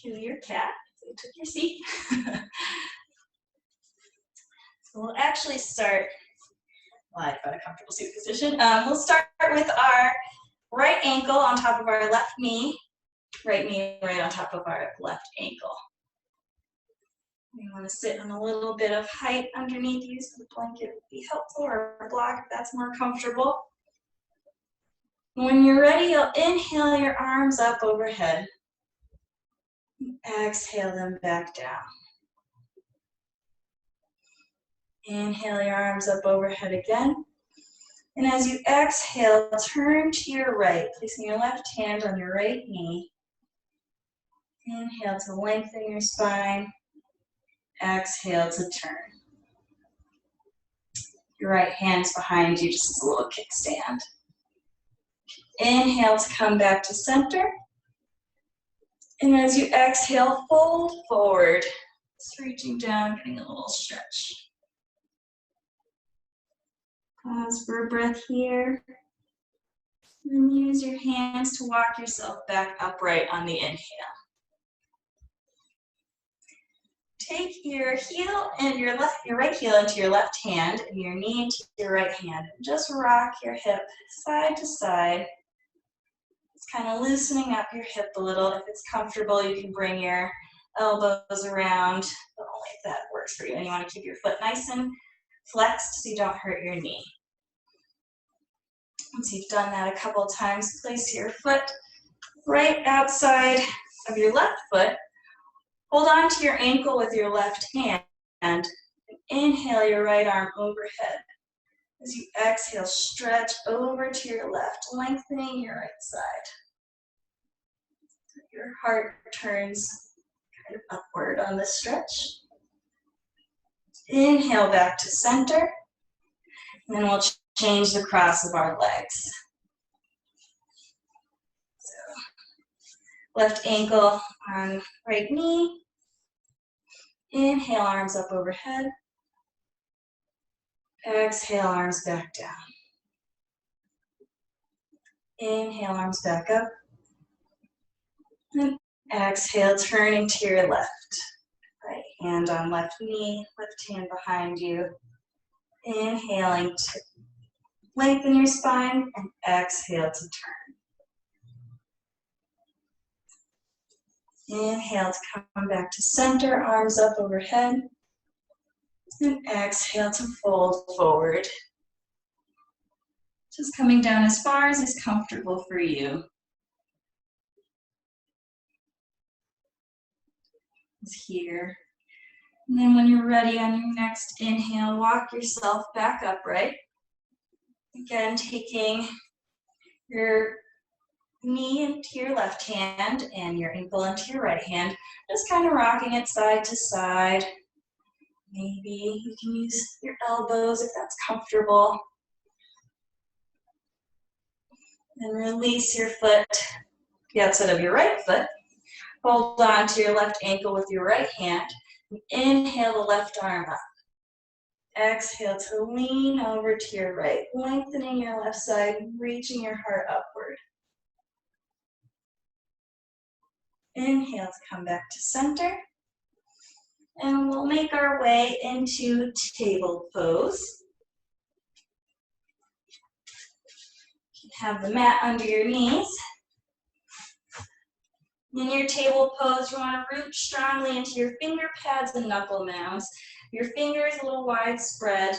to your cat. So you took your seat. So we'll actually start, well, I've got a comfortable seat position. We'll start with our right ankle on top of our left knee right on top of our left ankle. You want to sit on a little bit of height underneath you, so the blanket would be helpful, or a block if that's more comfortable. When you're ready, you'll inhale your arms up overhead. Exhale them back down. Inhale your arms up overhead again. And as you exhale, turn to your right, placing your left hand on your right knee. Inhale to lengthen your spine. Exhale to turn. Your right hand's behind you, just as a little kickstand. Inhale to come back to center. And as you exhale, fold forward. Just reaching down, getting a little stretch. Pause for a breath here. And use your hands to walk yourself back upright on the inhale. Take your heel and your right heel into your left hand and your knee into your right hand. Just rock your hip side to side. It's kind of loosening up your hip a little. If it's comfortable, you can bring your elbows around, but only if that works for you. And you want to keep your foot nice and flexed so you don't hurt your knee. Once you've done that a couple times, place your foot right outside of your left foot. Hold on to your ankle with your left hand and inhale your right arm overhead. As you exhale, stretch over to your left, lengthening your right side. Your heart turns kind of upward on this stretch. Inhale back to center. And then we'll change the cross of our legs. So, left ankle on right knee. Inhale, arms up overhead. Exhale, arms back down. Inhale, arms back up. And exhale, turning to your left. Right hand on left knee, left hand behind you. Inhaling to lengthen your spine and exhale to turn. Inhale to come back to center, arms up overhead. And exhale to fold forward. Just coming down as far as is comfortable for you. It's here. And then when you're ready on your next inhale, walk yourself back upright. Again, taking your knee into your left hand and your ankle into your right hand. Just kind of rocking it side to side. Maybe you can use your elbows if that's comfortable. And release your foot, the outside of your right foot. Hold on to your left ankle with your right hand. Inhale the left arm up. Exhale to lean over to your right, lengthening your left side, reaching your heart upward. Inhale to come back to center. And we'll make our way into table pose. You can have the mat under your knees. In your table pose, you want to root strongly into your finger pads and knuckle mounds. Your fingers a little wide spread,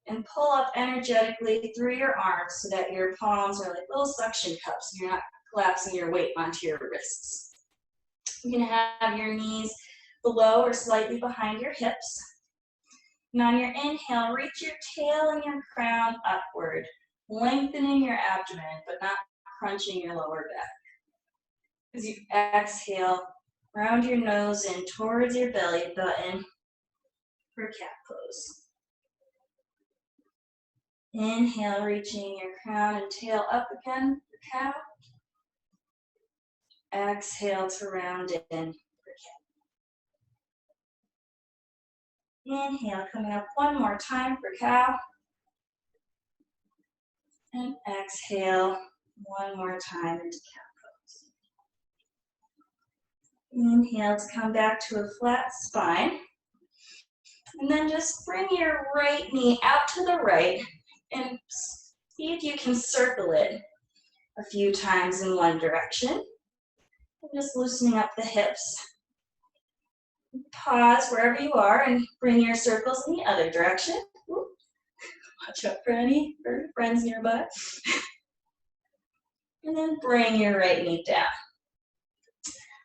and pull up energetically through your arms so that your palms are like little suction cups. You're not collapsing your weight onto your wrists. You can have your knees below or slightly behind your hips. And on your inhale, reach your tail and your crown upward, lengthening your abdomen, but not crunching your lower back. As you exhale, round your nose in towards your belly button for cat pose. Inhale, reaching your crown and tail up again for cow. Exhale to round in for cat. Inhale, coming up one more time for cow. And exhale one more time into cat pose. Inhale to come back to a flat spine. And then just bring your right knee out to the right and see if you can circle it a few times in one direction. And just loosening up the hips. Pause wherever you are and bring your circles in the other direction. Ooh. Watch out for any friends nearby. And then bring your right knee down.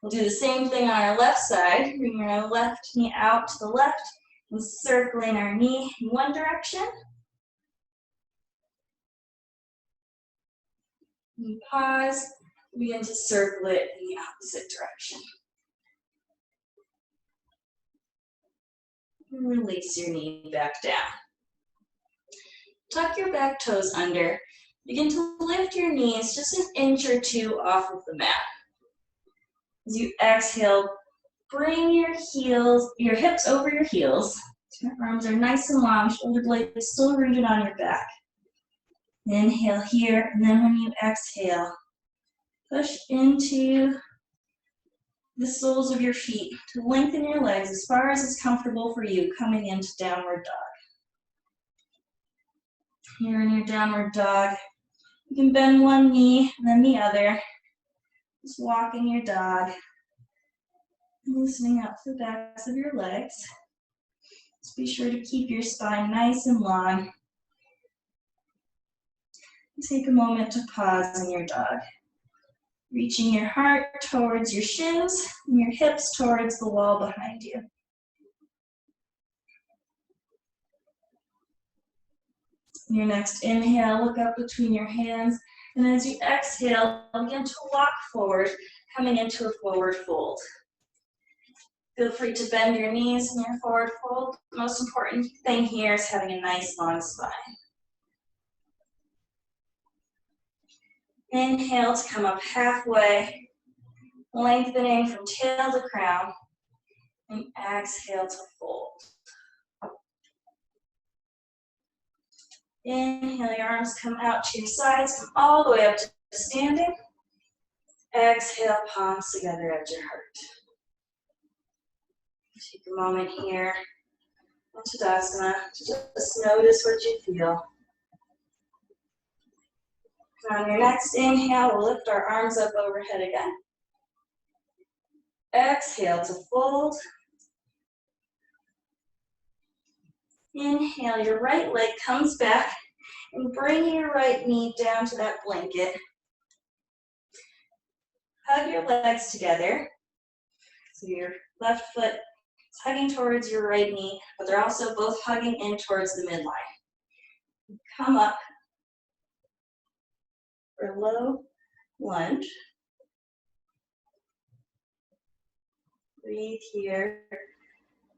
We'll do the same thing on our left side. Bring your left knee out to the left and circling our knee in one direction. And pause, begin to circle it in the opposite direction. And release your knee back down. Tuck your back toes under. Begin to lift your knees just an inch or two off of the mat. As you exhale, bring your hips over your heels. Your arms are nice and long, shoulder blades still rooted on your back. Inhale here, and then when you exhale, push into the soles of your feet to lengthen your legs as far as is comfortable for you, coming into downward dog. Here in your downward dog, you can bend one knee and then the other. Just walking your dog, loosening up the backs of your legs. Just be sure to keep your spine nice and long. Take a moment to pause in your dog. Reaching your heart towards your shins and your hips towards the wall behind you. Your next inhale, look up between your hands, and as you exhale, begin to walk forward, coming into a forward fold. Feel free to bend your knees in your forward fold. The most important thing here is having a nice long spine. Inhale to come up halfway, lengthening from tail to crown, and exhale to fold. Inhale, your arms come out to your sides, come all the way up to standing. Exhale, palms together at your heart. Take a moment here in Tadasana to just notice what you feel. On your next inhale, we'll lift our arms up overhead again. Exhale to fold. Inhale, your right leg comes back and bring your right knee down to that blanket. Hug your legs together. So your left foot is hugging towards your right knee, but they're also both hugging in towards the midline. Come up for low lunge. Breathe here.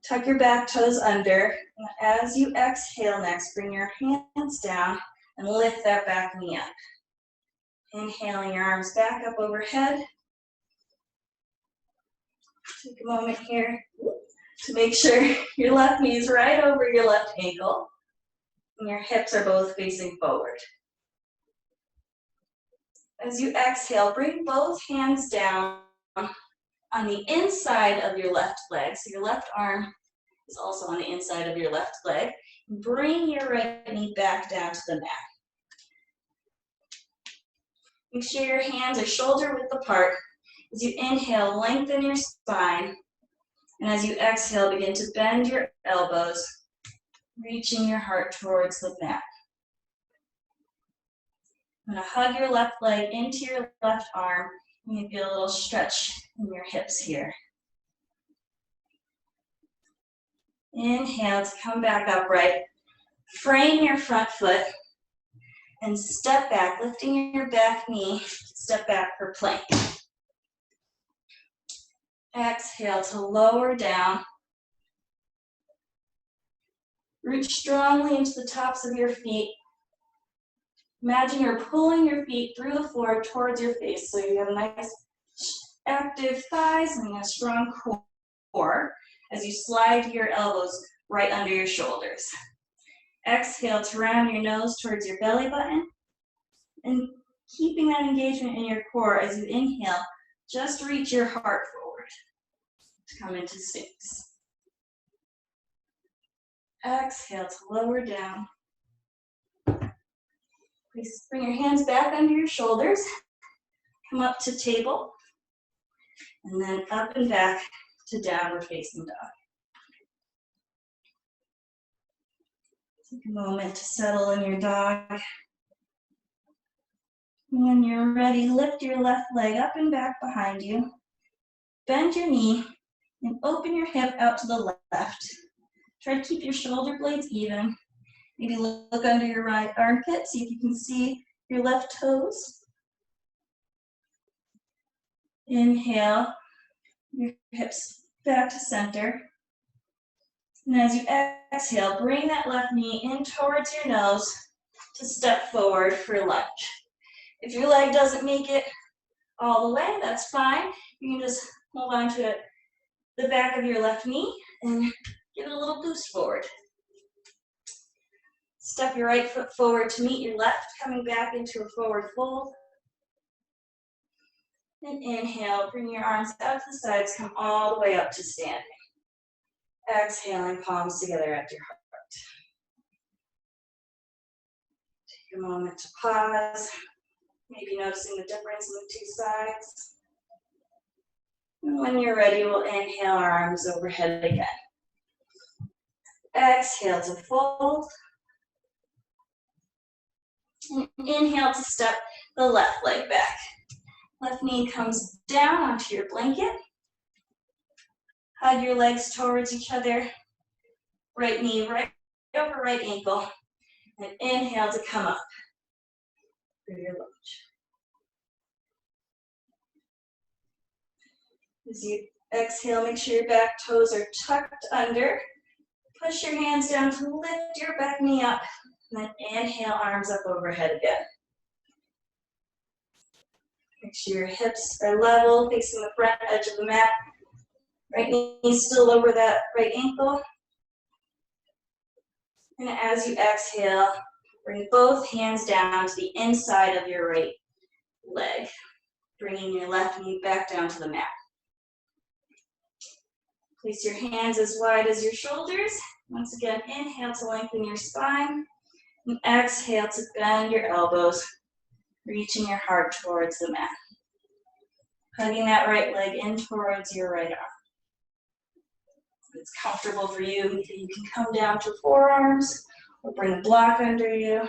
Tuck your back toes under. And as you exhale next, bring your hands down and lift that back knee up. Inhaling your arms back up overhead. Take a moment here to make sure your left knee is right over your left ankle and your hips are both facing forward. As you exhale, bring both hands down on the inside of your left leg. So your left arm is also on the inside of your left leg. Bring your right knee back down to the mat. Make sure your hands are shoulder width apart. As you inhale, lengthen your spine. And as you exhale, begin to bend your elbows, reaching your heart towards the mat. I'm going to hug your left leg into your left arm. You may feel a little stretch in your hips here. Inhale to come back upright. Frame your front foot and step back, lifting your back knee. Step back for plank. Exhale to lower down. Reach strongly into the tops of your feet. Imagine you're pulling your feet through the floor towards your face, so you have nice active thighs and a strong core as you slide your elbows right under your shoulders. Exhale to round your nose towards your belly button, and keeping that engagement in your core as you inhale, just reach your heart forward. to come into Sphinx. Exhale to lower down. Please bring your hands back under your shoulders. Come up to table. And then up and back to downward facing dog. Take a moment to settle in your dog. When you're ready, lift your left leg up and back behind you. Bend your knee and open your hip out to the left. Try to keep your shoulder blades even. Maybe look under your right armpit, see if you can see your left toes. Inhale, your hips back to center. And as you exhale, bring that left knee in towards your nose to step forward for lunge. If your leg doesn't make it all the way, that's fine. You can just hold on to it, the back of your left knee and give it a little boost forward. Step your right foot forward to meet your left, coming back into a forward fold. And inhale, bring your arms out to the sides, come all the way up to standing. Exhaling, palms together at your heart. Take a moment to pause, maybe noticing the difference in the two sides. And when you're ready, we'll inhale our arms overhead again. Exhale to fold. And inhale to step the left leg back. Left knee comes down onto your blanket. Hug your legs towards each other. Right knee right over right ankle. And inhale to come up for your lunge. As you exhale, make sure your back toes are tucked under. Push your hands down to lift your back knee up. And then inhale, arms up overhead again. Make sure your hips are level, facing the front edge of the mat. Right knee still over that right ankle. And as you exhale, bring both hands down to the inside of your right leg, bringing your left knee back down to the mat. Place your hands as wide as your shoulders. Once again, inhale to lengthen your spine. And exhale to bend your elbows, reaching your heart towards the mat. Hugging that right leg in towards your right arm. If it's comfortable for you, you can come down to forearms or bring a block under you.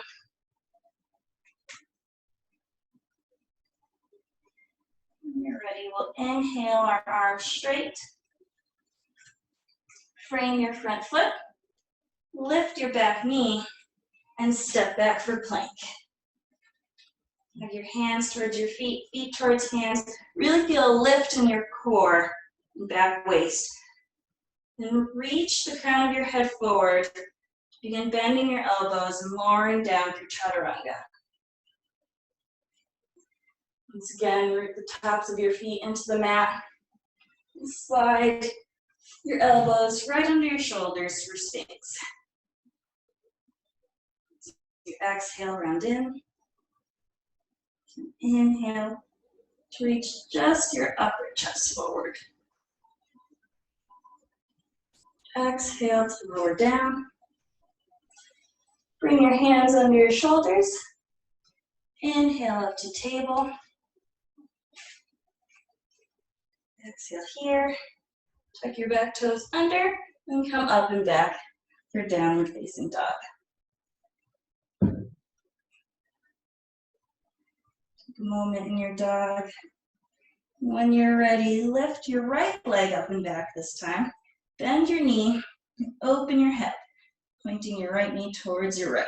When you're ready, we'll inhale our arms straight. Frame your front foot. Lift your back knee and step back for plank. Have your hands towards your feet, feet towards hands. Really feel a lift in your core and back waist. Then reach the crown of your head forward. Begin bending your elbows and lowering down for chaturanga. Once again, root the tops of your feet into the mat. And slide your elbows right under your shoulders for Sphinx. You exhale, round in. Inhale to reach just your upper chest forward. Exhale to lower down. Bring your hands under your shoulders. Inhale up to table. Exhale here. Tuck your back toes under and come up and back for downward facing dog. Take a moment in your dog. When you're ready, lift your right leg up and back this time. Bend your knee and open your hip, pointing your right knee towards your right.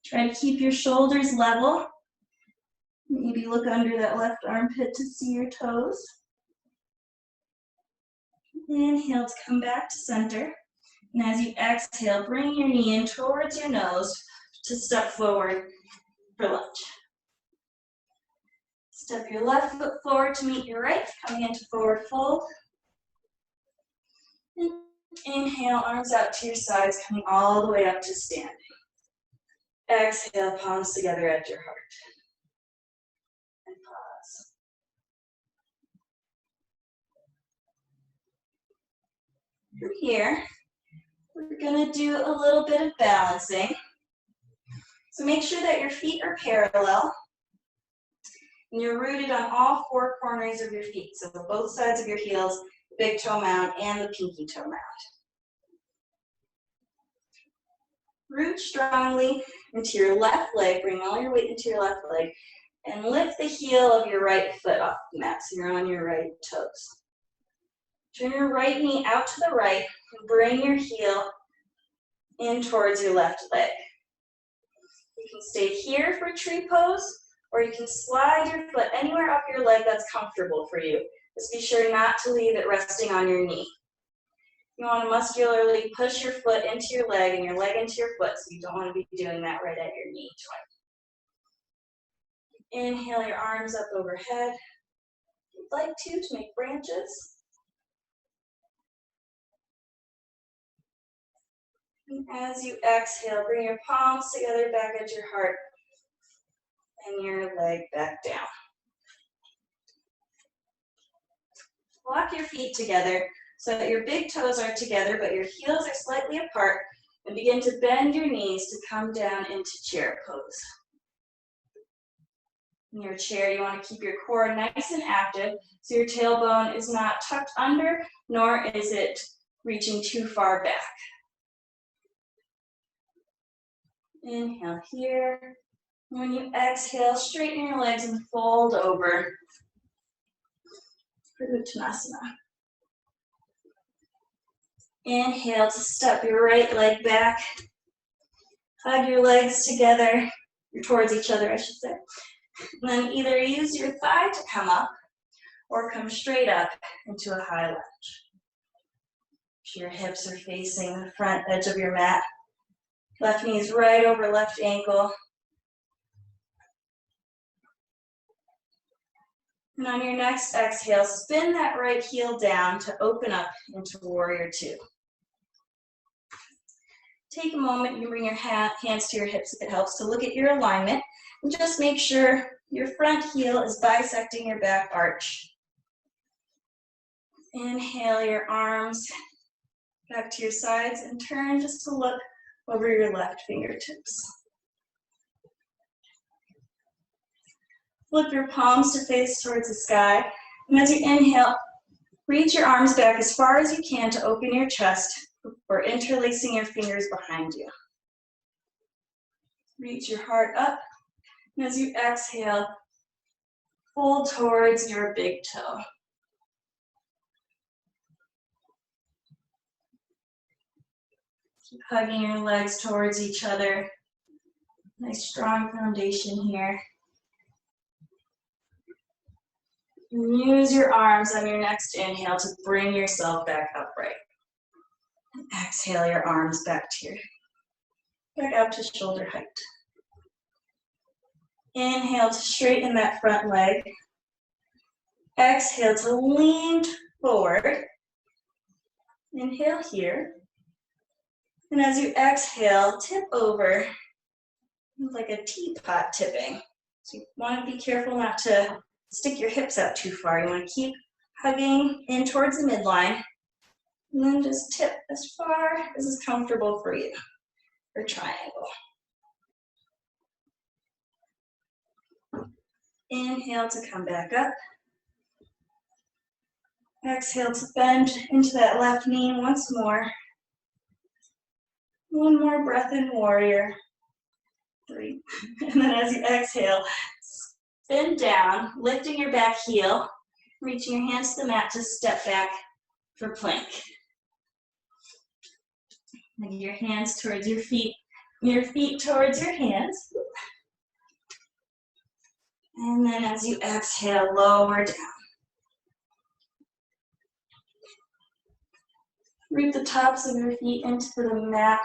Try to keep your shoulders level. Maybe look under that left armpit to see your toes. Inhale to come back to center. And as you exhale, bring your knee in towards your nose to step forward for lunge. Step your left foot forward to meet your right, coming into forward fold. And inhale, arms out to your sides, coming all the way up to standing. Exhale, palms together at your heart. And pause. From here, we're gonna do a little bit of balancing. So make sure that your feet are parallel and you're rooted on all four corners of your feet. So both sides of your heels, the big toe mound and the pinky toe mound. Root strongly into your left leg, bring all your weight into your left leg, and lift the heel of your right foot off the mat so you're on your right toes. Turn your right knee out to the right and bring your heel in towards your left leg. You can stay here for tree pose, or you can slide your foot anywhere up your leg that's comfortable for you. Just be sure not to leave it resting on your knee. You want to muscularly push your foot into your leg and your leg into your foot, so you don't want to be doing that right at your knee joint. Inhale your arms up overhead. If you'd like to make branches. And as you exhale, bring your palms together back at your heart and your leg back down. Walk your feet together so that your big toes are together but your heels are slightly apart, and begin to bend your knees to come down into chair pose. In your chair, you want to keep your core nice and active so your tailbone is not tucked under, nor is it reaching too far back. Inhale here. When you exhale, straighten your legs and fold over for Uttanasana. Inhale to step your right leg back. Hug your legs together, or towards each other, I should say. And then either use your thigh to come up or come straight up into a high lunge. Your hips are facing the front edge of your mat. Left knee is right over left ankle. And on your next exhale, spin that right heel down to open up into Warrior Two. Take a moment, you can bring your hands to your hips if it helps, to look at your alignment. And just make sure your front heel is bisecting your back arch. Inhale your arms back to your sides and turn just to look over your left fingertips. Flip your palms to face towards the sky. And as you inhale, reach your arms back as far as you can to open your chest or interlacing your fingers behind you. Reach your heart up. And as you exhale, fold towards your big toe. Keep hugging your legs towards each other. Nice strong foundation here. And use your arms on your next inhale to bring yourself back upright. And exhale your arms back up to shoulder height. Inhale to straighten that front leg. Exhale to lean forward. Inhale here. And as you exhale, tip over like a teapot tipping. So you want to be careful not to stick your hips out too far. You want to keep hugging in towards the midline. And then just tip as far as is comfortable for you, for triangle. Inhale to come back up. Exhale to bend into that left knee once more. One more breath in Warrior. 3. And then as you exhale, spin down, lifting your back heel, reaching your hands to the mat to step back for plank. And your hands towards your feet towards your hands. And then as you exhale, lower down. Root the tops of your feet into the mat.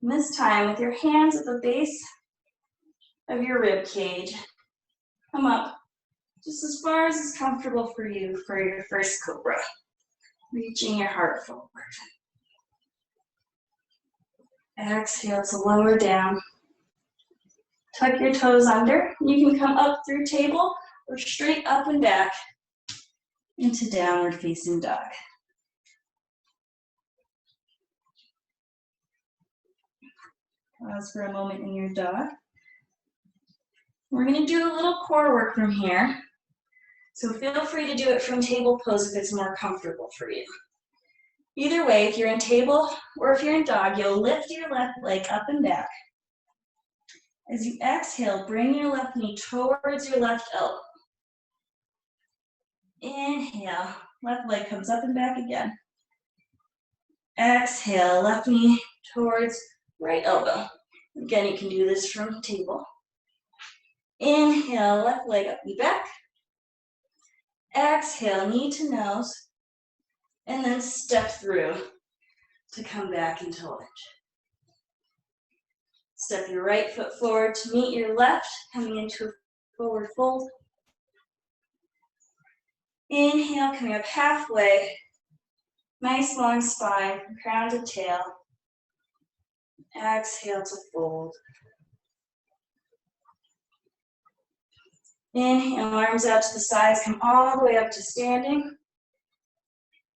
And this time, with your hands at the base of your rib cage, come up just as far as is comfortable for you for your first cobra, reaching your heart forward. Exhale to lower down. Tuck your toes under. You can come up through table or straight up and back into downward facing dog. Pause for a moment in your dog. We're going to do a little core work from here. So feel free to do it from table pose if it's more comfortable for you. Either way, if you're in table or if you're in dog, you'll lift your left leg up and back. As you exhale, bring your left knee towards your left elbow. Inhale, left leg comes up and back again. Exhale, left knee towards right elbow. Again, you can do this from table. Inhale, left leg up and back. Exhale, knee to nose. And then step through to come back into lunge. Step your right foot forward to meet your left, coming into a forward fold. Inhale, coming up halfway. Nice long spine, crown to tail. Exhale to fold. Inhale, arms out to the sides, come all the way up to standing.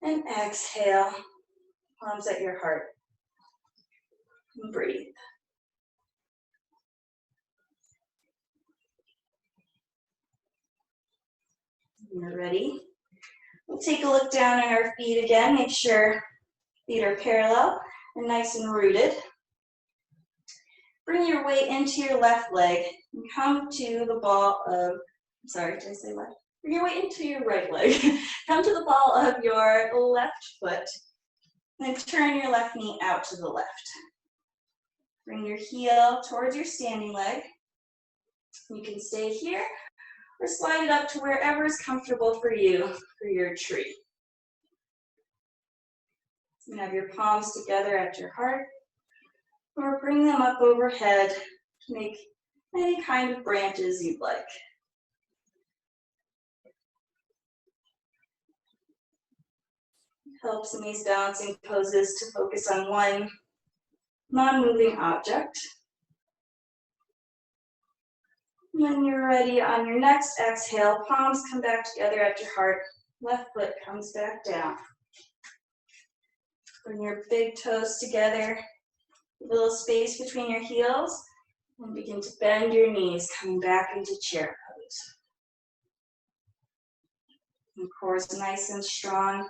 And exhale, palms at your heart. And breathe. When you're ready, we'll take a look down at our feet again. Make sure feet are parallel and nice and rooted. Bring your weight into your left leg and come to the ball of, sorry, did I say left? Bring your weight into your right leg. Come to the ball of your left foot. Then turn your left knee out to the left. Bring your heel towards your standing leg. You can stay here or slide it up to wherever is comfortable for you for your tree. You can have your palms together at your heart or bring them up overhead to make any kind of branches you'd like. Helps in these balancing poses to focus on one non-moving object. When you're ready, on your next exhale, palms come back together at your heart. Left foot comes back down. Bring your big toes together, a little space between your heels, and begin to bend your knees, coming back into chair pose. And core is nice and strong.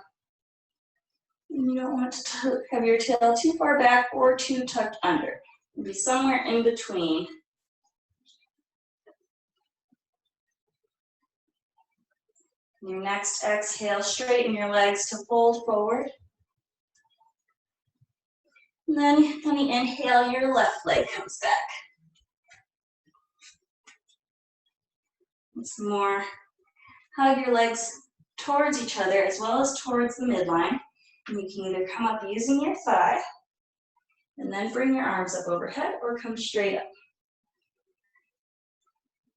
And you don't want to have your tail too far back or too tucked under. Be somewhere in between. Your next exhale, straighten your legs to fold forward. And then on the inhale, your left leg comes back. And some more. Hug your legs towards each other as well as towards the midline. And you can either come up using your thigh and then bring your arms up overhead or come straight up.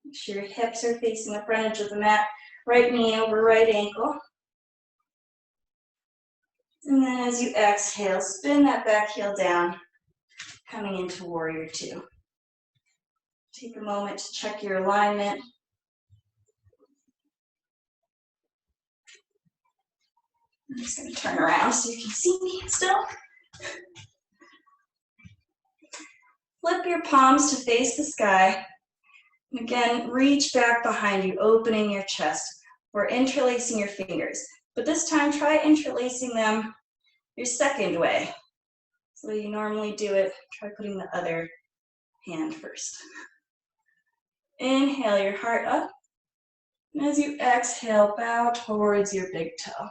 Make sure your hips are facing the front edge of the mat. Right knee over right ankle. And then as you exhale, spin that back heel down, coming into warrior two. Take a moment to check your alignment. I'm just going to turn around so you can see me still. Flip your palms to face the sky. And again, reach back behind you, opening your chest, or interlacing your fingers. But this time, try interlacing them your second way. So you normally do it, try putting the other hand first. Inhale your heart up. And as you exhale, bow towards your big toe,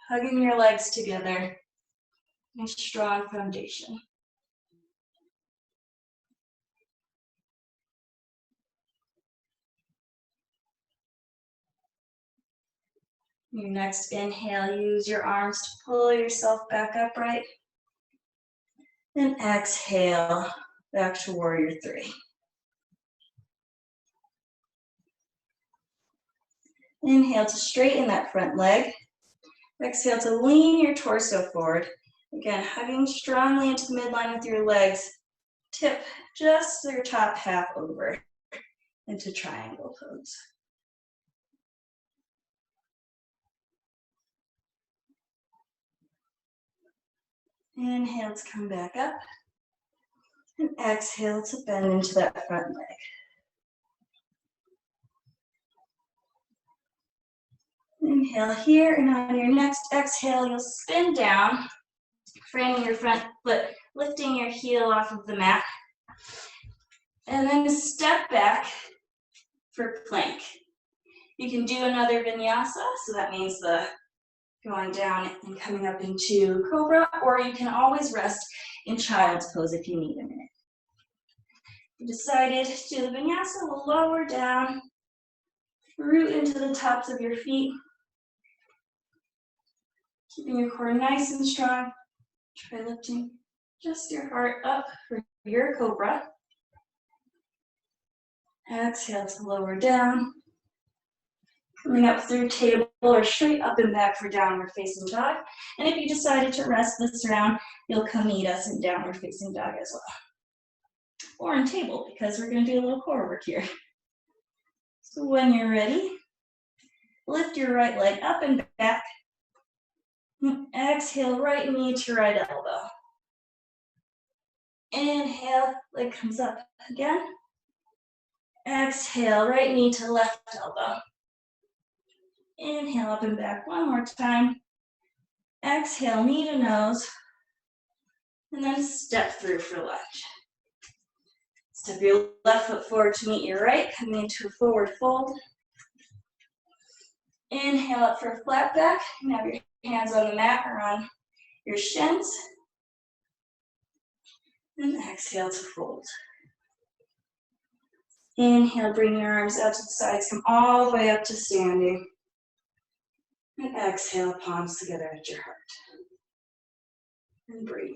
hugging your legs together in a strong foundation. Your next inhale, use your arms to pull yourself back upright. Then exhale, back to warrior three. Inhale to straighten that front leg. Exhale to lean your torso forward. Again, hugging strongly into the midline with your legs. Tip just your top half over into triangle pose. Inhale to come back up. And exhale to bend into that front leg. Inhale here, and on your next exhale, you'll spin down, framing your front foot, lifting your heel off of the mat. And then step back for plank. You can do another vinyasa, so that means the going down and coming up into cobra, or you can always rest in child's pose if you need a minute. You decided to do the vinyasa, we'll lower down, root into the tops of your feet, keeping your core nice and strong. Try lifting just your heart up for your cobra. Exhale to lower down. Coming up through table or straight up and back for downward facing dog. And if you decided to rest this round, you'll come meet us in downward facing dog as well. Or in table, because we're going to do a little core work here. So when you're ready, lift your right leg up and back. Exhale, right knee to right elbow. Inhale, leg comes up again. Exhale, right knee to left elbow. Inhale, up and back one more time. Exhale, knee to nose. And then step through for lunge. Step your left foot forward to meet your right, coming into a forward fold. Inhale up for a flat back. You can have your hands on the mat or on your shins. And exhale to fold. Inhale, bring your arms out to the sides, come all the way up to standing. And exhale, palms together at your heart. And breathe.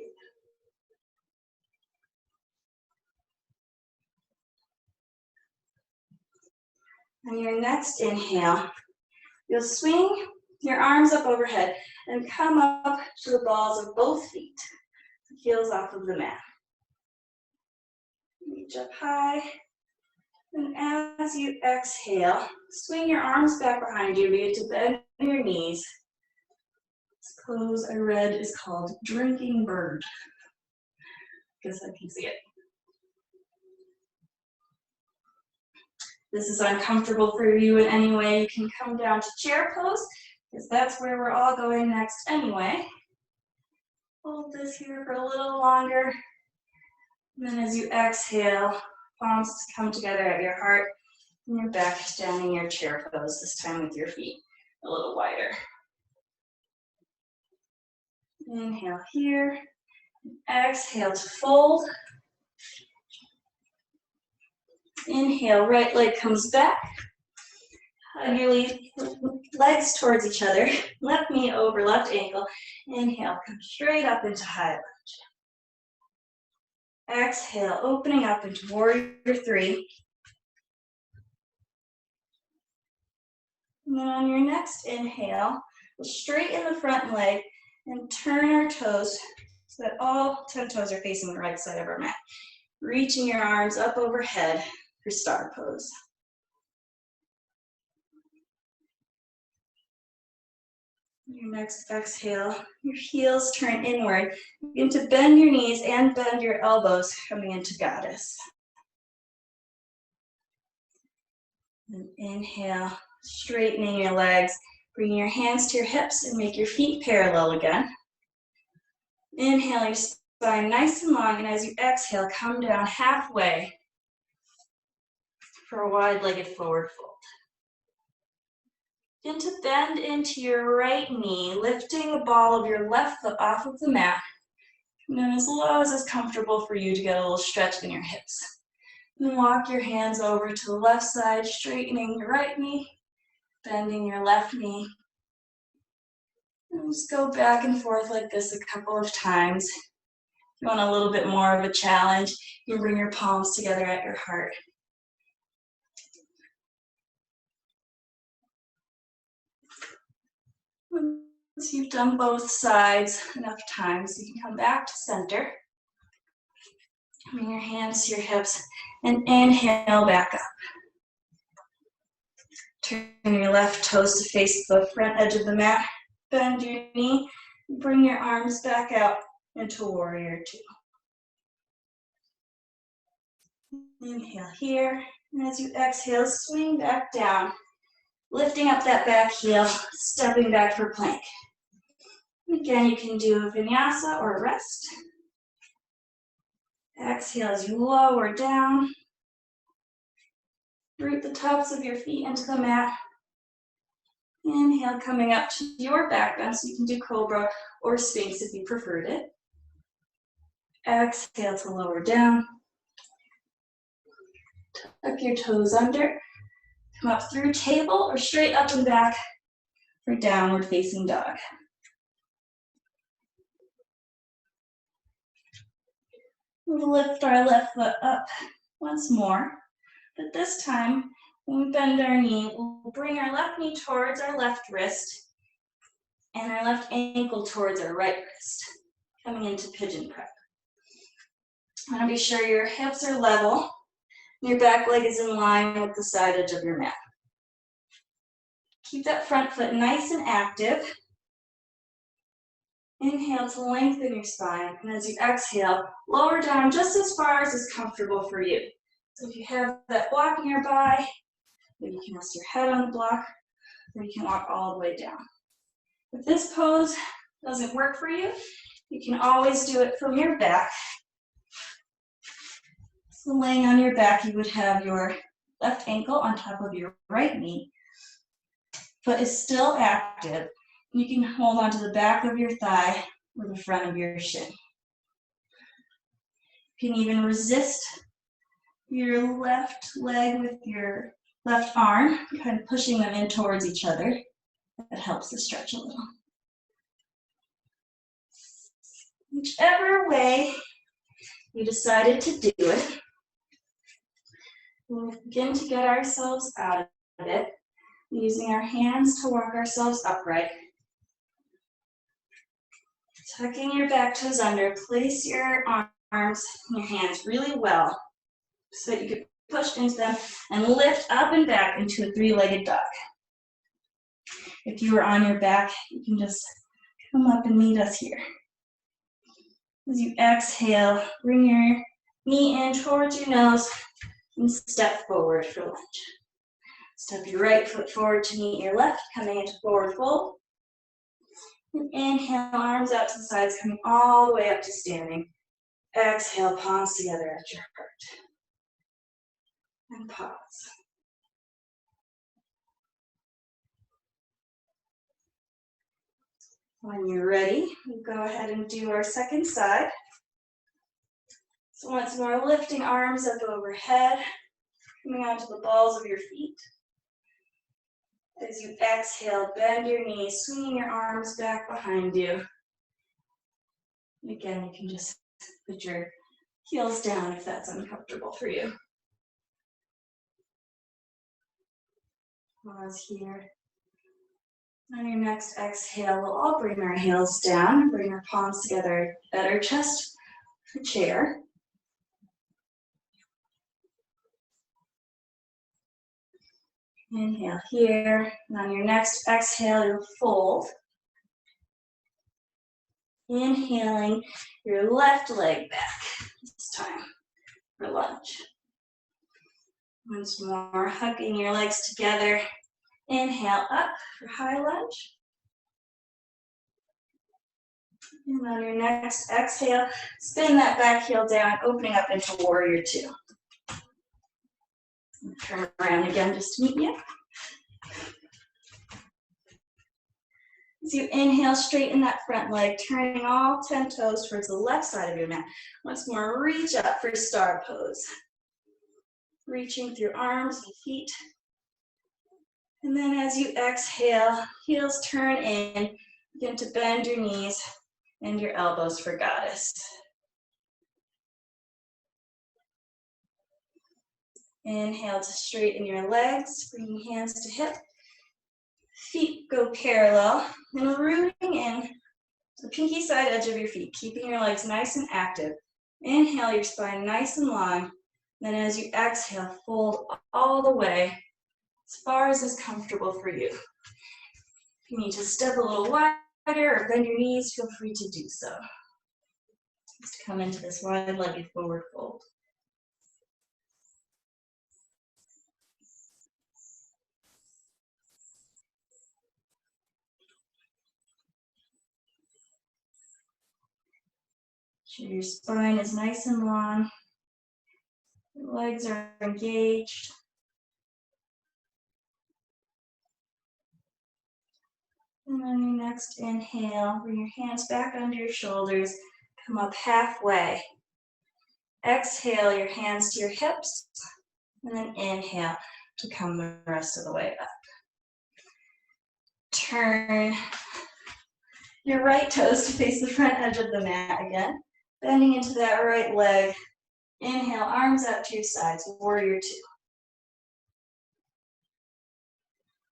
On your next inhale, you'll swing your arms up overhead and come up to the balls of both feet. Heels off of the mat. Reach up high. And as you exhale, swing your arms back behind you. Begin to bend your knees. This pose I read is called Drinking Bird. Guess I can see it. This is uncomfortable for you in any way. You can come down to chair pose, because that's where we're all going next anyway. Hold this here for a little longer. And then as you exhale, palms come together at your heart, and you're back down in your chair pose, this time with your feet a little wider. Inhale here. Exhale to fold. Inhale, right leg comes back. Hug your legs towards each other. Left knee over left ankle. Inhale, come straight up into high lunge. Exhale, opening up into warrior three. And then on your next inhale, we'll straighten the front leg and turn our toes so that all 10 toes are facing the right side of our mat. Reaching your arms up overhead for star pose. Your next exhale, your heels turn inward. Begin to bend your knees and bend your elbows, coming into goddess. And inhale, straightening your legs. Bring your hands to your hips and make your feet parallel again. Inhale, your spine nice and long, and as you exhale, come down halfway for a wide-legged forward fold. Begin to bend into your right knee, lifting the ball of your left foot off of the mat. And then as low as is comfortable for you to get a little stretch in your hips. And walk your hands over to the left side, straightening your right knee, bending your left knee. And just go back and forth like this a couple of times. If you want a little bit more of a challenge, you can bring your palms together at your heart. Once you've done both sides enough times, you can come back to center. Bring your hands to your hips and inhale back up. Turn your left toes to face the front edge of the mat. Bend your knee. Bring your arms back out into warrior two. Inhale here, and as you exhale, swing back down, lifting up that back heel, stepping back for plank. Again, you can do a vinyasa or rest. Exhale as you lower down. Root the tops of your feet into the mat. Inhale, coming up to your back bend, so you can do cobra or sphinx if you preferred it. Exhale to lower down. Tuck your toes under. Come up through table or straight up and back for downward facing dog. We'll lift our left foot up once more, but this time when we bend our knee, we'll bring our left knee towards our left wrist and our left ankle towards our right wrist, coming into Pigeon Prep. Want to be sure your hips are level, and your back leg is in line with the side edge of your mat. Keep that front foot nice and active. Inhale to lengthen your spine, and as you exhale, lower down just as far as is comfortable for you. So if you have that block nearby, maybe you can rest your head on the block, or you can walk all the way down. If this pose doesn't work for you, you can always do it from your back. So laying on your back, you would have your left ankle on top of your right knee. Foot is still active. You can hold onto the back of your thigh or the front of your shin. You can even resist your left leg with your left arm, kind of pushing them in towards each other. That helps the stretch a little. Whichever way you decided to do it, we'll begin to get ourselves out of it, using our hands to walk ourselves upright. Tucking your back toes under, place your arms and your hands really well so that you can push into them and lift up and back into a three-legged dog. If you are on your back, you can just come up and meet us here. As you exhale, bring your knee in towards your nose and step forward for lunge. Step your right foot forward to meet your left, coming into forward fold. And inhale, arms out to the sides, coming all the way up to standing. Exhale, palms together at your heart. And pause. When you're ready, we'll go ahead and do our second side. So once more, lifting arms up overhead, coming onto the balls of your feet. As you exhale, bend your knees, swinging your arms back behind you. And again, you can just put your heels down if that's uncomfortable for you. Pause here. On your next exhale, we'll all bring our heels down, bring our palms together at our chest for chair. Inhale here, and on your next exhale, you'll fold. Inhaling your left leg back this time for lunge. Once more, hugging your legs together. Inhale up for high lunge. And on your next exhale, spin that back heel down, opening up into warrior two. Turn around again just to meet you. As you inhale, straighten that front leg, turning all 10 toes towards the left side of your mat. Once more, reach up for star pose. Reaching through arms and feet. And then as you exhale, heels turn in, begin to bend your knees and your elbows for goddess. Inhale to straighten your legs, bringing hands to hip. Feet go parallel and rooting in to the pinky side edge of your feet, keeping your legs nice and active. Inhale, your spine nice and long. Then as you exhale, fold all the way as far as is comfortable for you. If you need to step a little wider or bend your knees, feel free to do so. Just come into this wide-legged forward fold. Sure your spine is nice and long. Your legs are engaged. And then your next inhale, bring your hands back under your shoulders, come up halfway. Exhale your hands to your hips, and then inhale to come the rest of the way up. Turn your right toes to face the front edge of the mat again, bending into that right leg. Inhale, arms out to your sides, warrior two.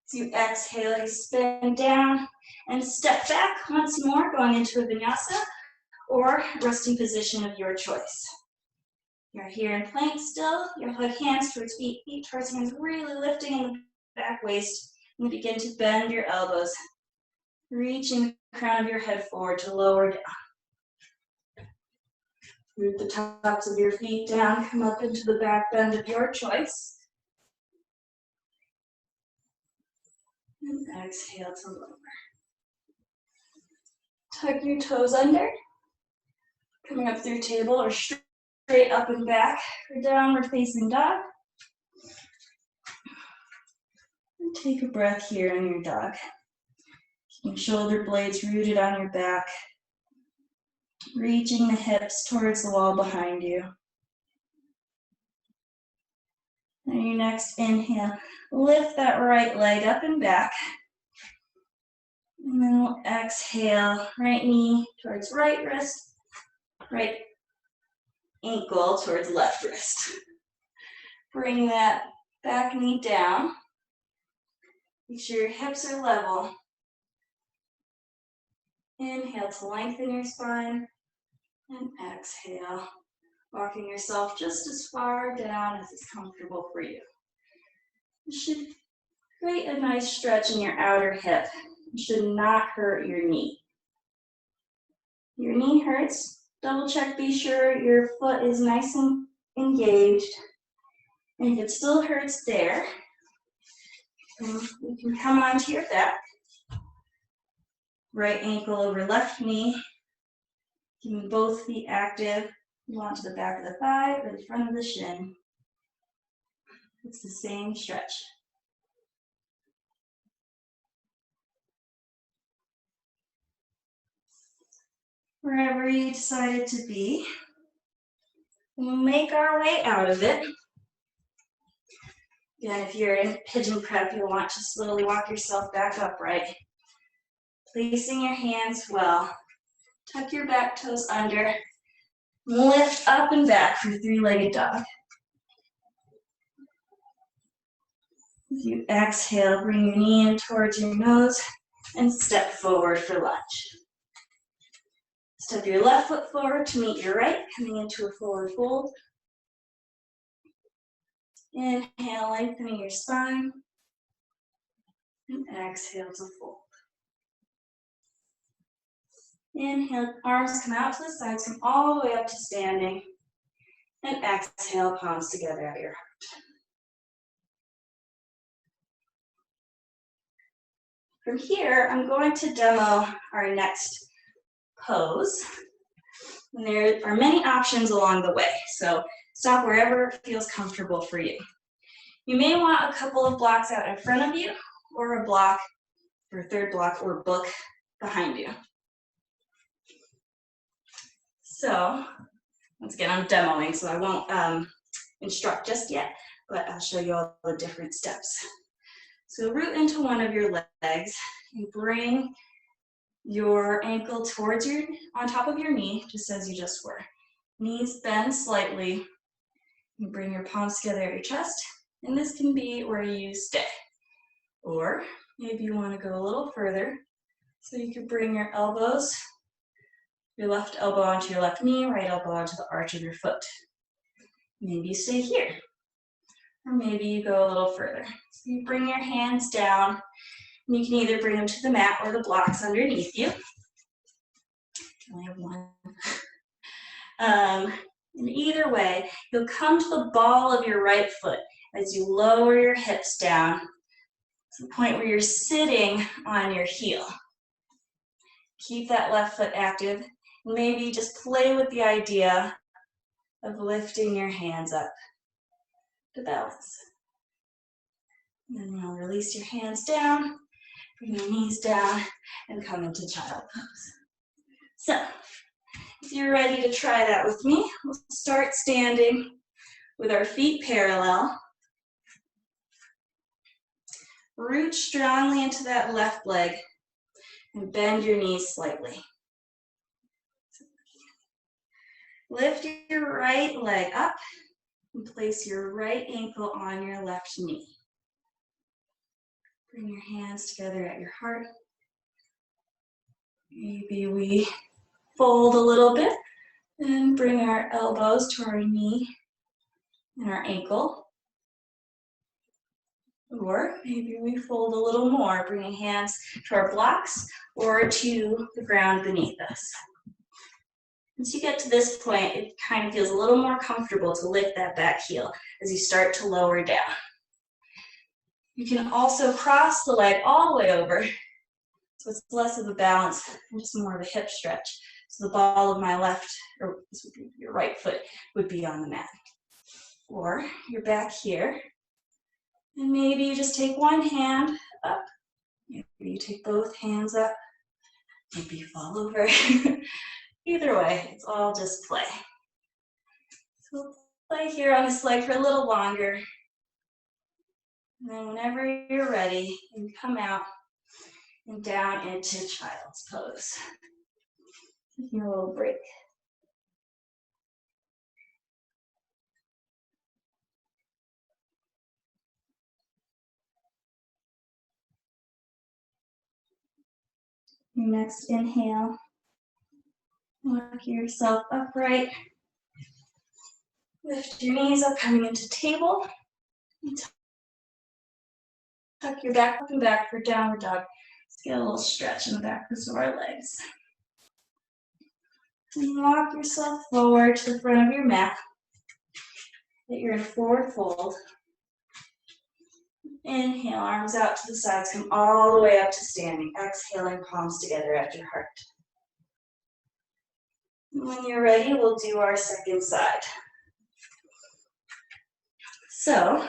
So you exhale, you spin down and step back once more, going into a vinyasa or resting position of your choice. You're here in plank still. You hug hands towards feet, feet towards hands, really lifting in the back waist. And begin to bend your elbows, reaching the crown of your head forward to lower down. Root the tops of your feet down, come up into the back bend of your choice. And exhale to lower. Tuck your toes under. Coming up through table or straight up and back for downward facing dog. And take a breath here in your dog. Keeping shoulder blades rooted on your back. Reaching the hips towards the wall behind you. And your next inhale, lift that right leg up and back. And then we'll exhale, right knee towards right wrist, right ankle towards left wrist. Bring that back knee down. Make sure your hips are level. Inhale to lengthen your spine, and exhale, walking yourself just as far down as is comfortable for you. You should create a nice stretch in your outer hip. You should not hurt your knee. Your knee hurts, double check, be sure your foot is nice and engaged. And if it still hurts there, you can come onto your back. Right ankle over left knee. Keeping both feet active. You want to the back of the thigh or the front of the shin. It's the same stretch. Wherever you decided to be, we'll make our way out of it. Again, if you're in Pigeon Prep, you'll want to slowly walk yourself back upright. Placing your hands well. Tuck your back toes under. Lift up and back for three-legged dog. As you exhale, bring your knee in towards your nose and step forward for lunge. Step your left foot forward to meet your right, coming into a forward fold. Inhale, lengthening your spine. And exhale to fold. Inhale, arms come out to the sides, come all the way up to standing. And exhale, palms together at your heart. From here, I'm going to demo our next pose. And there are many options along the way, so stop wherever feels comfortable for you. You may want a couple of blocks out in front of you, or a block, or a third block, or book behind you. So, once again, I'm demoing, so I won't instruct just yet, but I'll show you all the different steps. So root into one of your legs and bring your ankle towards on top of your knee, just as you just were. Knees bend slightly. You bring your palms together at your chest, and this can be where you stay. Or maybe you want to go a little further, so you could bring your elbows, your left elbow onto your left knee, right elbow onto the arch of your foot. Maybe you stay here, or maybe you go a little further. So you bring your hands down, and you can either bring them to the mat or the blocks underneath you. I only have one. And either way, you'll come to the ball of your right foot as you lower your hips down to the point where you're sitting on your heel. Keep that left foot active, Maybe just play with the idea of lifting your hands up to balance. And then you'll release your hands down, bring your knees down, and come into child pose. So, if you're ready to try that with me, we'll start standing with our feet parallel. Root strongly into that left leg and bend your knees slightly. Lift your right leg up and place your right ankle on your left knee. Bring your hands together at your heart. Maybe we fold a little bit and bring our elbows to our knee and our ankle. Or maybe we fold a little more, bringing hands to our blocks or to the ground beneath us. Once you get to this point, it kind of feels a little more comfortable to lift that back heel as you start to lower down. You can also cross the leg all the way over, so it's less of a balance and just more of a hip stretch. So the ball of my left, or this would be your right foot, would be on the mat. Or you're back here, and maybe you just take one hand up. Maybe you take both hands up. Maybe you fall over. Either way, it's all just play. So we'll play here on this leg for a little longer. And then whenever you're ready, you come out and down into child's pose. Taking a little break. Your next inhale, walk yourself upright. Lift your knees up, coming into table. Tuck your back up and back for downward dog. Let's get a little stretch in the backs of our legs. And walk yourself forward to the front of your mat. That you're in forward fold. Inhale, arms out to the sides, come all the way up to standing. Exhaling, palms together at your heart. And when you're ready, we'll do our second side. So,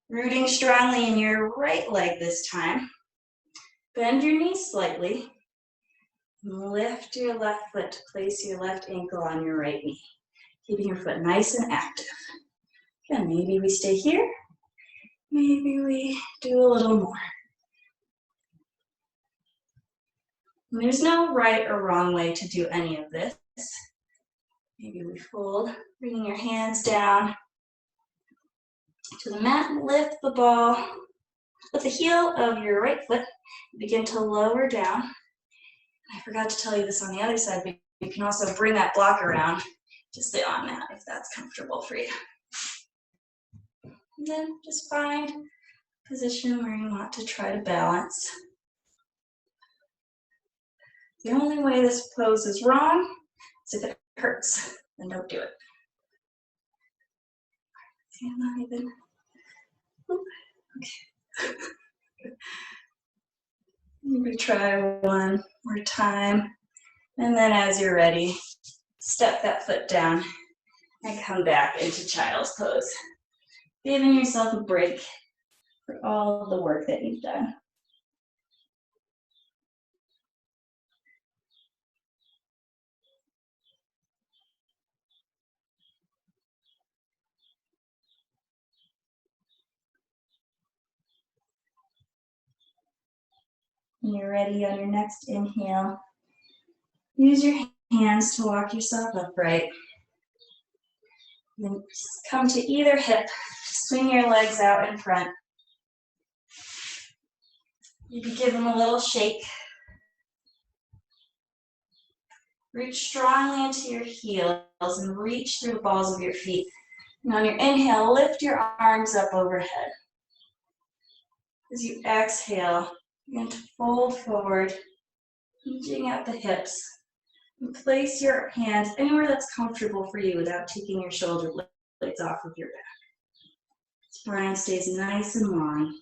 rooting strongly in your right leg this time. Bend your knees slightly. Lift your left foot to place your left ankle on your right knee. Keeping your foot nice and active. Again, maybe we stay here. Maybe we do a little more. And there's no right or wrong way to do any of this. Maybe we fold, bringing your hands down to the mat. Lift the ball with the heel of your right foot. Begin to lower down. I forgot to tell you this on the other side, but you can also bring that block around to sit on that if that's comfortable for you. And then just find a position where you want to try to balance. The only way this pose is wrong is if it hurts, then don't do it. See, I'm not even. Okay. Maybe try one more time. And then as you're ready, step that foot down and come back into child's pose. Giving yourself a break for all of the work that you've done. When you're ready on your next inhale, use your hands to walk yourself upright. Then just come to either hip, swing your legs out in front. Maybe give them a little shake. Reach strongly into your heels and reach through the balls of your feet. And on your inhale, lift your arms up overhead. As you exhale, begin to fold forward, reaching out the hips. And place your hands anywhere that's comfortable for you without taking your shoulder blades off of your back. Spine stays nice and long.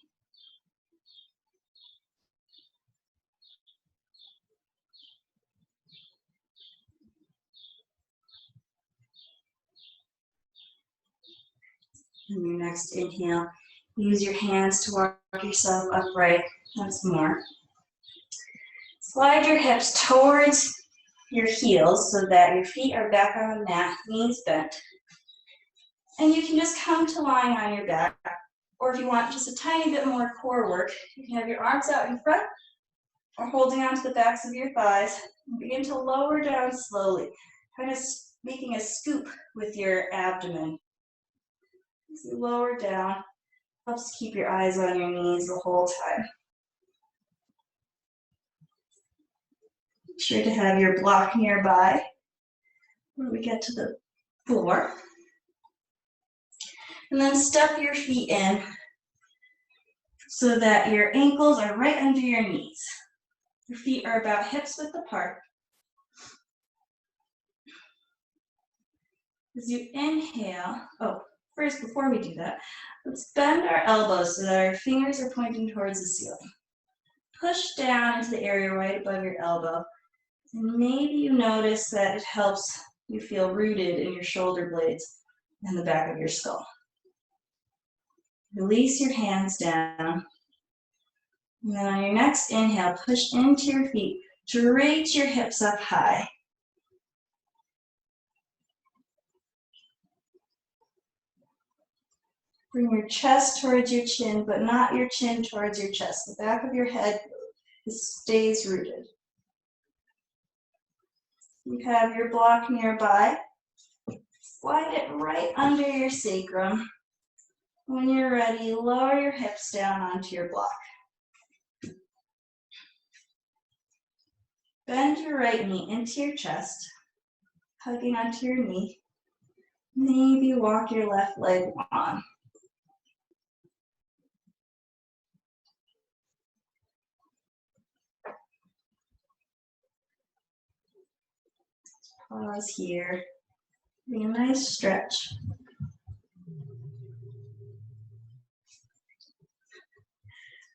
On your next inhale, use your hands to walk yourself upright once more. Slide your hips towards your heels so that your feet are back on the mat, knees bent. And you can just come to lying on your back. Or if you want just a tiny bit more core work, you can have your arms out in front or holding onto the backs of your thighs. And begin to lower down slowly, kind of making a scoop with your abdomen. As you lower down, helps keep your eyes on your knees the whole time. Make sure to have your block nearby when we get to the floor. And then step your feet in so that your ankles are right under your knees. Your feet are about hips width apart. As you inhale, first before we do that, let's bend our elbows so that our fingers are pointing towards the ceiling. Push down into the area right above your elbow. And maybe you notice that it helps you feel rooted in your shoulder blades and the back of your skull. Release your hands down. And then on your next inhale, push into your feet to reach your hips up high. Bring your chest towards your chin, but not your chin towards your chest. The back of your head stays rooted. You have your block nearby. Slide it right under your sacrum. When you're ready, lower your hips down onto your block. Bend your right knee into your chest, hugging onto your knee. Maybe walk your left leg on. Pause here. Bring a nice stretch.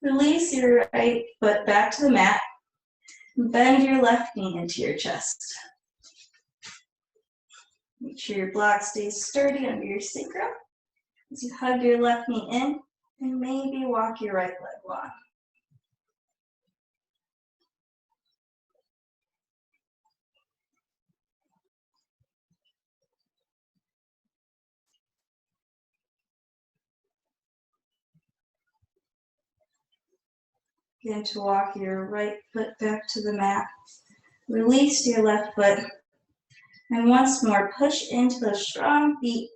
Release your right foot back to the mat. Bend your left knee into your chest. Make sure your block stays sturdy under your sacrum. As you hug your left knee in, and maybe walk your right leg long. Begin to walk your right foot back to the mat. Release your left foot. And once more, push into those strong feet.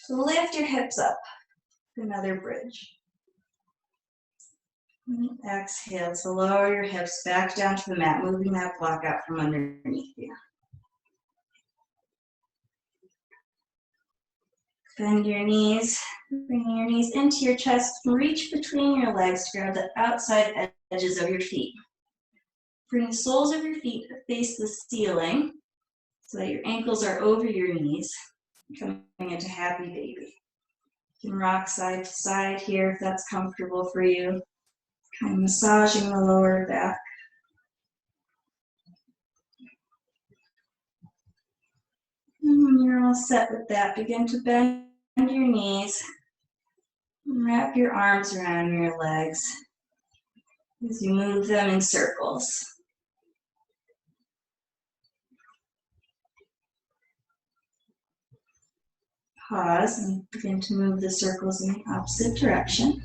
Lift your hips up. Another bridge. And exhale to lower your hips back down to the mat, moving that block out from underneath you. Bend your knees, bringing your knees into your chest. Reach between your legs to grab the outside edges of your feet. Bring the soles of your feet to face the ceiling so that your ankles are over your knees, coming into happy baby. You can rock side to side here if that's comfortable for you. Kind of massaging the lower back. And when you're all set with that, begin to bend your knees. And wrap your arms around your legs as you move them in circles. Pause and begin to move the circles in the opposite direction.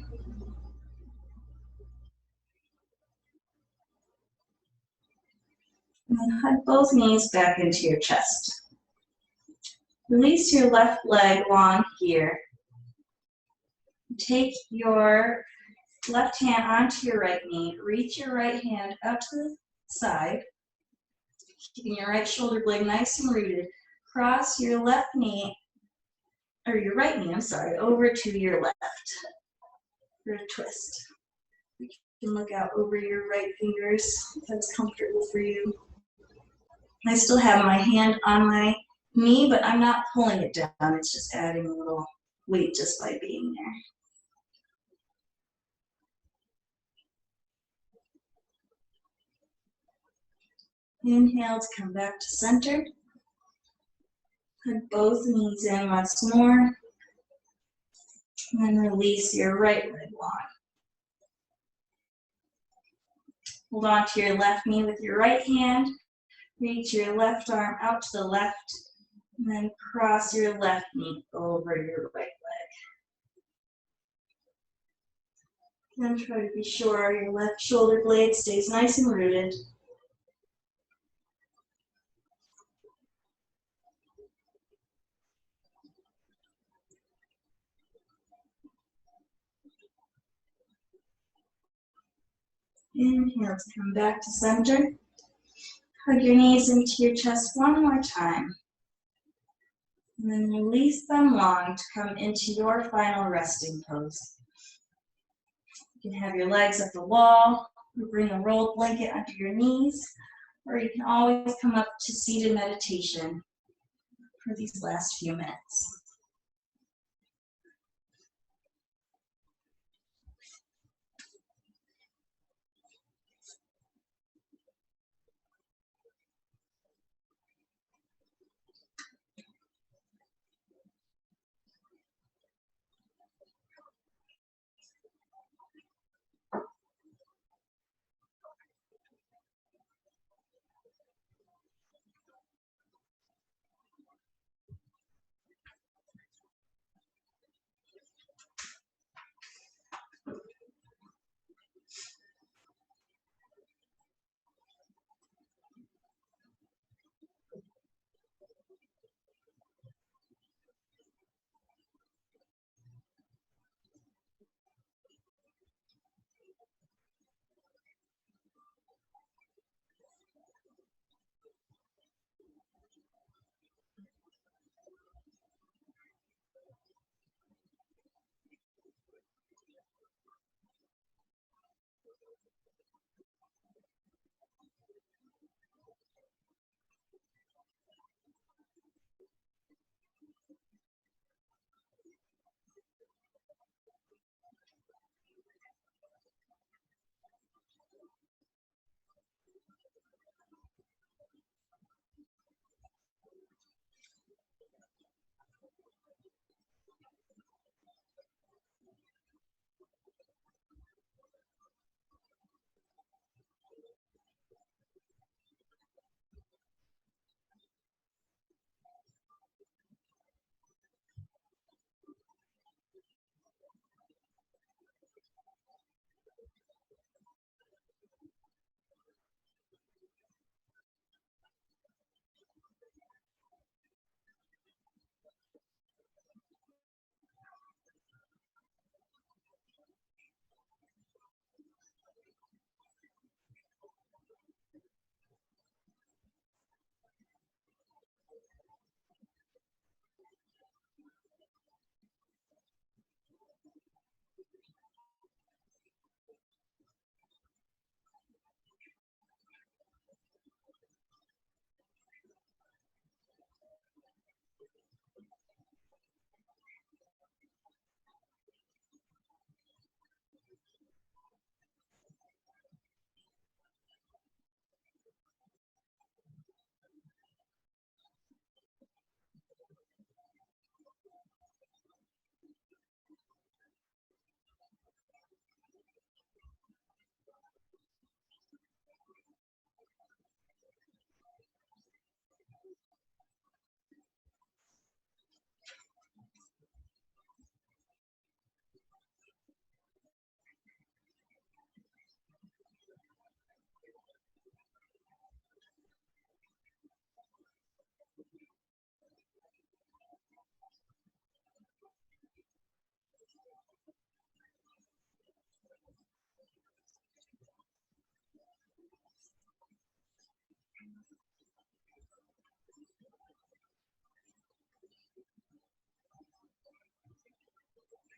And then hug both knees back into your chest. Release your left leg long here. Take your left hand onto your right knee. Reach your right hand up to the side, keeping your right shoulder blade nice and rooted. Cross your left knee, or your right knee, over to your left for a twist. You can look out over your right fingers if that's comfortable for you. I still have my hand on my knee, but I'm not pulling it down. It's just adding a little weight just by being there. Inhale to come back to center. Hug both knees in once more. And then release your right leg long. Hold on to your left knee with your right hand. Reach your left arm out to the left. And then cross your left knee over your right leg. Then try to be sure your left shoulder blade stays nice and rooted. Inhale to come back to center. Hug your knees into your chest one more time. And then release them long to come into your final resting pose. You can have your legs at the wall, or bring a rolled blanket under your knees, or you can always come up to seated meditation for these last few minutes.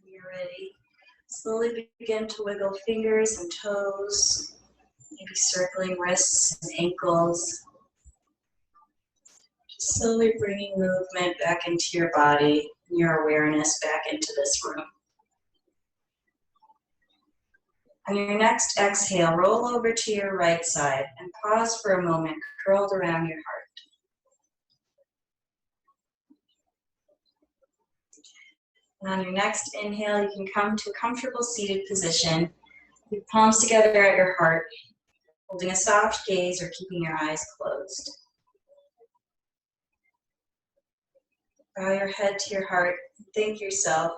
When you're ready, slowly begin to wiggle fingers and toes, maybe circling wrists and ankles. Just slowly bringing movement back into your body, your awareness back into this room. On your next exhale, roll over to your right side and pause for a moment, curled around your heart. And on your next inhale, you can come to a comfortable seated position, your palms together at your heart, holding a soft gaze or keeping your eyes closed. Bow your head to your heart and thank yourself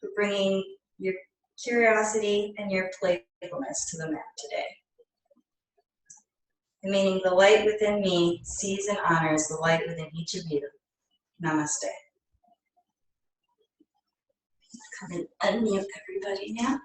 for bringing your curiosity and your playfulness to the mat today. And meaning the light within me sees and honors the light within each of you. Namaste. Come and unmute everybody now.